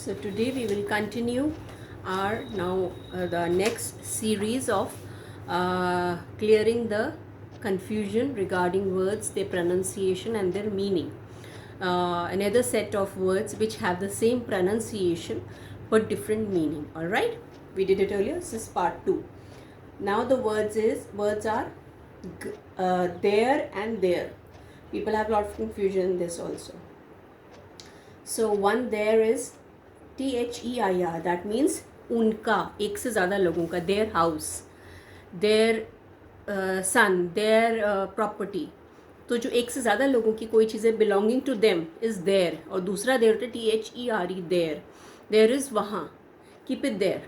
So today we will continue our the next series of clearing the confusion regarding words, their pronunciation and their meaning. Another set of words which have the same pronunciation but different meaning. All right, we did it earlier. This is part 2. Now the words are there and there. People have a lot of confusion in this also. So one there is THEIR, that means उनका, एक से ज़्यादा लोगों का, their house, their son, their property. तो जो एक से ज़्यादा लोगों की कोई चीज़ें belonging to them is there, और दूसरा there होता है THERE, there is वहाँ, keep it there.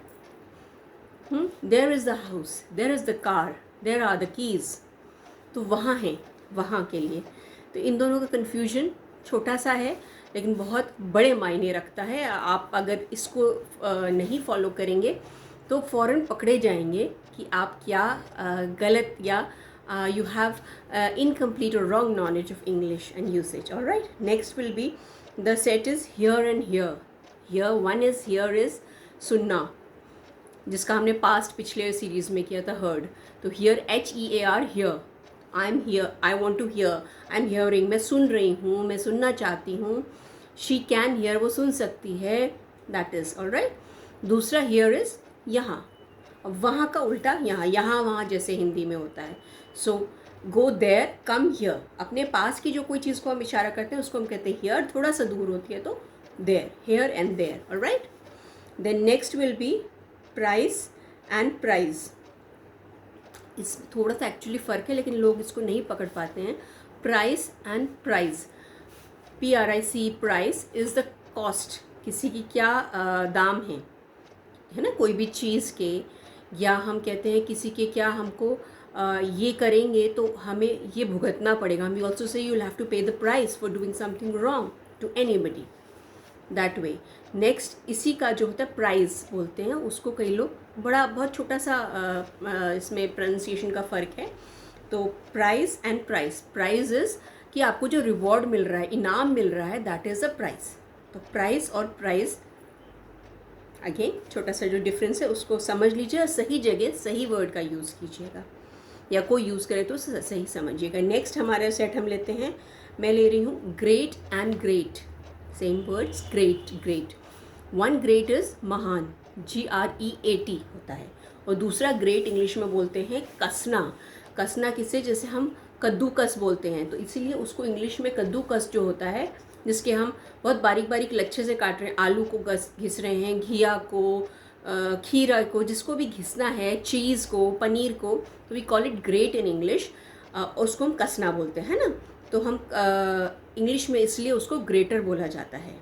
There is the house, there is the car, there are the keys. तो वहाँ है, वहाँ के लिए. तो इन दोनों का कन्फ्यूजन छोटा सा है लेकिन बहुत बड़े मायने रखता है. आप अगर इसको नहीं फॉलो करेंगे तो फ़ौरन पकड़े जाएंगे कि आप क्या गलत या you have incomplete or wrong knowledge of English and usage. All right, next will be the set is here and here. One is here is सुनना, जिसका हमने पास्ट पिछले सीरीज़ में किया था heard. तो here HEAR, here. I am here, I want to hear, I am hearing, मैं सुन रही हूँ, मैं सुनना चाहती हूँ. शी कैन हियर, वो सुन सकती है, दैट इज़ ऑल राइट. दूसरा हियर इज़ यहाँ. अब वहाँ का उल्टा यहाँ, यहाँ वहाँ जैसे हिंदी में होता है. सो गो देयर, कम हियर. अपने पास की जो कोई चीज़ को हम इशारा करते हैं उसको हम कहते हैं हियर. थोड़ा सा दूर होती है तो there, here and there. All right. Then next will be price and prize. इस थोड़ा सा एक्चुअली फ़र्क है लेकिन लोग इसको नहीं पकड़ पाते हैं. Price and price, PRIC, price is the cost, किसी की क्या दाम है ना, कोई भी चीज़ के. या हम कहते हैं किसी के क्या हमको ये करेंगे तो हमें ये भुगतना पड़ेगा. We also say you will have to pay the price for doing something wrong to anybody, that way. Next इसी का जो होता है प्राइस बोलते हैं उसको. कई लोग बड़ा बहुत छोटा सा इसमें प्रोनाउंसिएशन का फ़र्क है. तो price and price, price is कि आपको जो रिवॉर्ड मिल रहा है, इनाम मिल रहा है, दैट इज़ अ प्राइस. तो प्राइस और प्राइस अगेन छोटा सा जो डिफरेंस है उसको समझ लीजिए और सही जगह सही वर्ड का यूज़ कीजिएगा, या कोई यूज़ करे तो सही समझिएगा. नेक्स्ट हमारे सेट हम लेते हैं, मैं ले रही हूँ great and great. Same words, great great. One great is महान, GREAT होता है. और दूसरा ग्रेट इंग्लिश में बोलते हैं कसना. कसना किसे, जैसे हम कद्दूकस बोलते हैं तो इसीलिए उसको इंग्लिश में कद्दूकस जो होता है, जिसके हम बहुत बारीक बारीक लच्छे से काट रहे हैं, आलू को घिस रहे हैं, घिया को, खीरा को, जिसको भी घिसना है, चीज़ को, पनीर को, तो we call it grate in English. उसको हम कसना बोलते हैं ना. तो हम इंग्लिश में इसलिए उसको ग्रेटर बोला जाता है.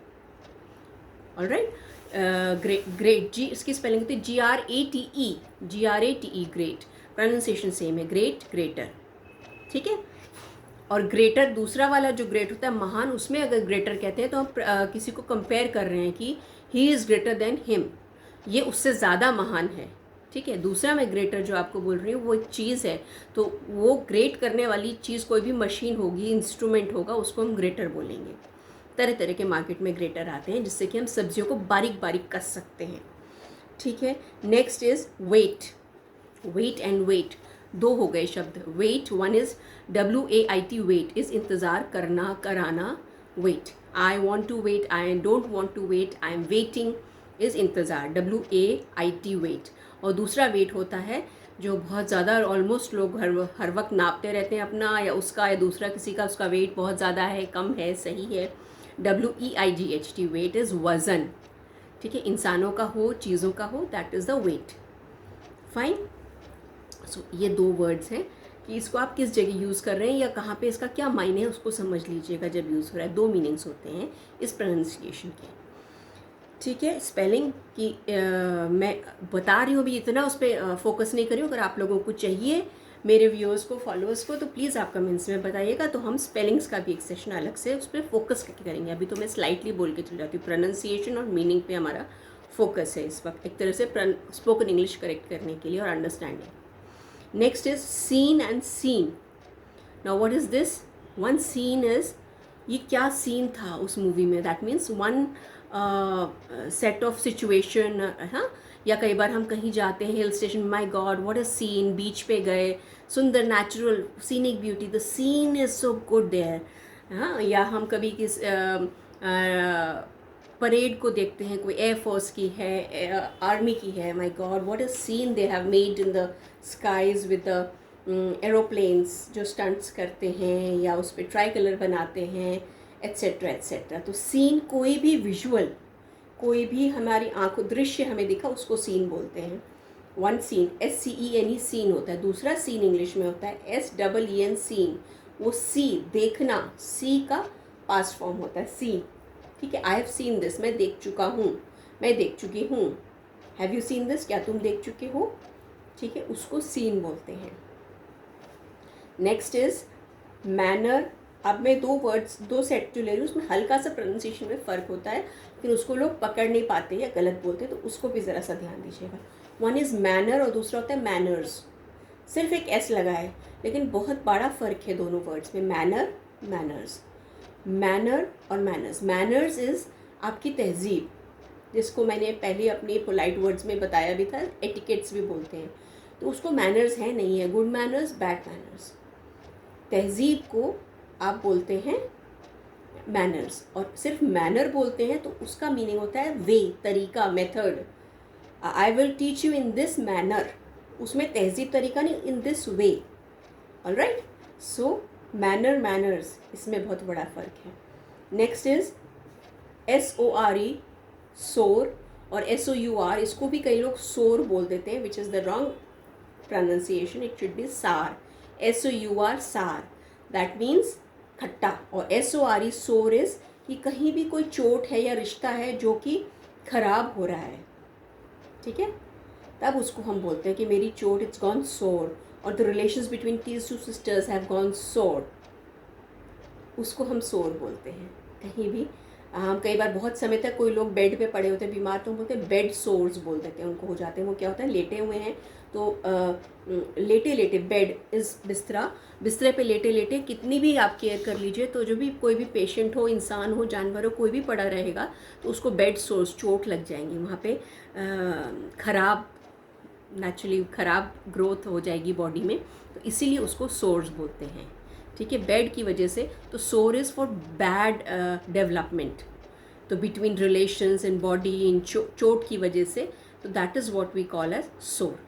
All right. ग्रेट, जी इसकी स्पेलिंग होती है GRATE, ग्रेट. प्रोनाउंसिएशन सेम है, ग्रेट ग्रेटर. ठीक है. और ग्रेटर दूसरा वाला जो ग्रेट होता है महान, उसमें अगर ग्रेटर कहते हैं तो हम किसी को कंपेयर कर रहे हैं कि he is greater than him, ये उससे ज़्यादा महान है. ठीक है. दूसरा मैं ग्रेटर जो आपको बोल रही हूँ वो एक चीज़ है, तो वो ग्रेट करने वाली चीज़ कोई भी मशीन होगी, इंस्ट्रूमेंट होगा, उसको हम ग्रेटर बोलेंगे. तरह तरह के मार्केट में ग्रेटर आते हैं जिससे कि हम सब्जियों को बारीक बारीक कस सकते हैं. ठीक है. Next is weight. Weight and wait, दो हो गए शब्द. Wait, one is WAIT, wait is इंतज़ार करना, कराना. Wait, I want to wait, I don't want to wait, I am waiting is इंतज़ार, WAIT, वेट. और दूसरा वेट होता है जो बहुत ज़्यादा ऑलमोस्ट लोग हर वक्त नापते रहते हैं अपना या उसका या दूसरा किसी का, उसका वेट बहुत ज़्यादा है, कम है, सही है. WEIGHT, वेट इज़ वज़न. ठीक है. इंसानों का हो, चीज़ों का हो, that is the weight. Fine. So ये दो वर्ड्स हैं कि इसको आप किस जगह यूज़ कर रहे हैं या कहाँ पे इसका क्या मायने है उसको समझ लीजिएगा जब यूज़ हो रहा है. दो मीनिंग्स होते हैं इस प्रोनाउंसिएशन के. ठीक है. स्पेलिंग की मैं बता रही हूँ अभी, इतना उस पर फोकस नहीं करी हूँ. अगर आप लोगों को चाहिए मेरे व्यूअर्स को, फॉलोअर्स को, तो प्लीज़ आप कमेंट्स में बताइएगा, तो हम स्पेलिंग्स का भी एक सेशन अलग से उस पर फोकस करके करेंगे. अभी तो मैं स्लाइटली बोल के चल जाती हूँ. प्रोनाउंसिएशन और मीनिंग पे हमारा फोकस है इस वक्त, एक तरह से स्पोकन इंग्लिश करेक्ट करने के लिए और understanding. Next is scene and seen. Now what is this? One scene is ये क्या सीन था उस मूवी में, that means one set of situation, हाँ। या कई बार हम कहीं जाते हैं hill station, my God what a scene, beach पे गए, सुंदर natural scenic beauty, the scene is so good there, हाँ। या हम कभी किस परेड को देखते हैं, कोई एयरफोर्स की है, आर्मी की है, my God what a scene they have made in the skies with the aeroplanes जो स्टंट्स करते हैं या उस पर ट्राई कलर बनाते हैं, एट्सेट्रा एट्सेट्रा। तो सीन कोई भी विजुअल, कोई भी हमारी आंखों दृश्य हमें दिखा उसको सीन बोलते हैं। वन सीन, SCENE सीन होता है, दूसरा सीन इंग्लिश में होता है SEEN सीन। वो सी देखना, सी का पास्ट फॉर्म होता है सी, ठीक है। आई हैव सीन दिस, मैं देख चुका हूँ, मैं देख चुकी हूँ। हैव यू सीन दिस, क्या तुम देख चुके हो, ठीक है, उसको सीन बोलते हैं। Next is manner. अब मैं दो सेट जो ले रही हूँ उसमें हल्का सा प्रोनाउंसिएशन में फ़र्क होता है, लेकिन उसको लोग पकड़ नहीं पाते या गलत बोलते हैं, तो उसको भी ज़रा सा ध्यान दीजिएगा। वन इज़ मैनर और दूसरा होता है मैनर्स। सिर्फ एक एस लगा है, लेकिन बहुत बड़ा फ़र्क है दोनों वर्ड्स में, मैनर मैनर्स। मैनर और मैनर्स, मैनर्स इज़ आपकी तहजीब, जिसको मैंने पहले अपने पोलाइट वर्ड्स में बताया भी था, एटिकेट्स भी बोलते हैं। तो उसको मैनर्स है नहीं है, गुड मैनर्स बैड मैनर्स। तहजीब को आप बोलते हैं मैनर्स, और सिर्फ मैनर बोलते हैं तो उसका मीनिंग होता है वे, तरीका, method. I will teach you in this manner, उसमें तहजीब तरीका नहीं, in this way, alright. So manner manners, इसमें बहुत बड़ा फ़र्क है। नेक्स्ट इज SORE सोर, और SOUR, इसको भी कई लोग सोर बोल देते हैं, which is the wrong pronunciation, it should be सार। SOUR सार, दैट मीन्स खट्टा। और SORE सोर इज़ कि कहीं भी कोई चोट है या रिश्ता है जो कि खराब हो रहा है, ठीक है, तब उसको हम बोलते हैं कि मेरी चोट इट्स गॉन सोर, और the relations between these two sisters have gone sour, उसको हम सोर बोलते हैं। कहीं भी हम कई बार बहुत समय तक कोई लोग बेड पे पड़े होते हैं बीमार, तो हम बोलते हैं बेड सोर्स बोल देते हैं, उनको हो जाते हैं। वो क्या होता है, लेटे हुए हैं तो लेटे लेटे, बेड इस बिस्तरा, बिस्तरे पे लेटे लेटे कितनी भी आप केयर कर लीजिए, तो जो भी कोई भी पेशेंट हो, इंसान हो, जानवर हो, कोई भी पड़ा रहेगा तो उसको बेड सोर्स, चोट लग जाएंगी वहाँ पे, ख़राब नेचुरली ख़राब ग्रोथ हो जाएगी बॉडी में, तो इसीलिए उसको सोर्स बोलते हैं, ठीक है, बेड की वजह से। तो sore is for bad development, तो बिटवीन रिलेशंस इन बॉडी, इन चोट की वजह से, तो that is what we call as sore.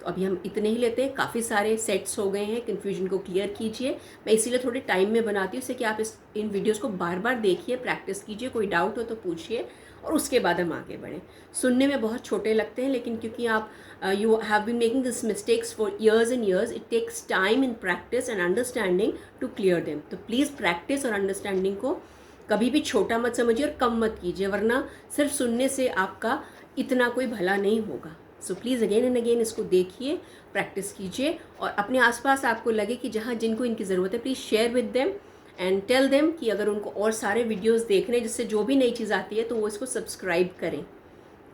तो अभी हम इतने ही लेते हैं, काफ़ी सारे सेट्स हो गए हैं, कन्फ्यूजन को क्लियर कीजिए। मैं इसीलिए थोड़े टाइम में बनाती हूँ, इससे कि आप इन वीडियोज़ को बार बार देखिए, प्रैक्टिस कीजिए, कोई डाउट हो तो पूछिए, और उसके बाद हम आगे बढ़ें। सुनने में बहुत छोटे लगते हैं, लेकिन क्योंकि आप you have been making this mistakes for years and years, it takes time in practice and understanding to clear them. तो प्लीज़ प्रैक्टिस और अंडरस्टैंडिंग को कभी भी छोटा मत समझिए और कम मत कीजिए, वरना सिर्फ सुनने से आपका इतना कोई भला नहीं होगा। So please again and again इसको देखिए, प्रैक्टिस कीजिए, और अपने आसपास आपको लगे कि जहाँ जिनको इनकी ज़रूरत है, please share with them and tell them कि अगर उनको और सारे वीडियोस देखने, जिससे जो भी नई चीज़ आती है तो वो इसको सब्सक्राइब करें,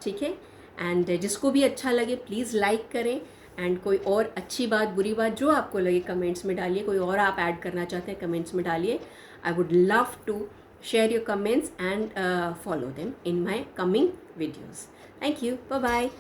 ठीक है। एंड जिसको भी अच्छा लगे प्लीज़ लाइक करें, एंड कोई और अच्छी बात, बुरी बात जो आपको लगे कमेंट्स में डालिए, कोई और आप ऐड करना चाहते हैं कमेंट्स में डालिए। I would love to share your comments and follow them in my coming videos. Thank you. Bye bye.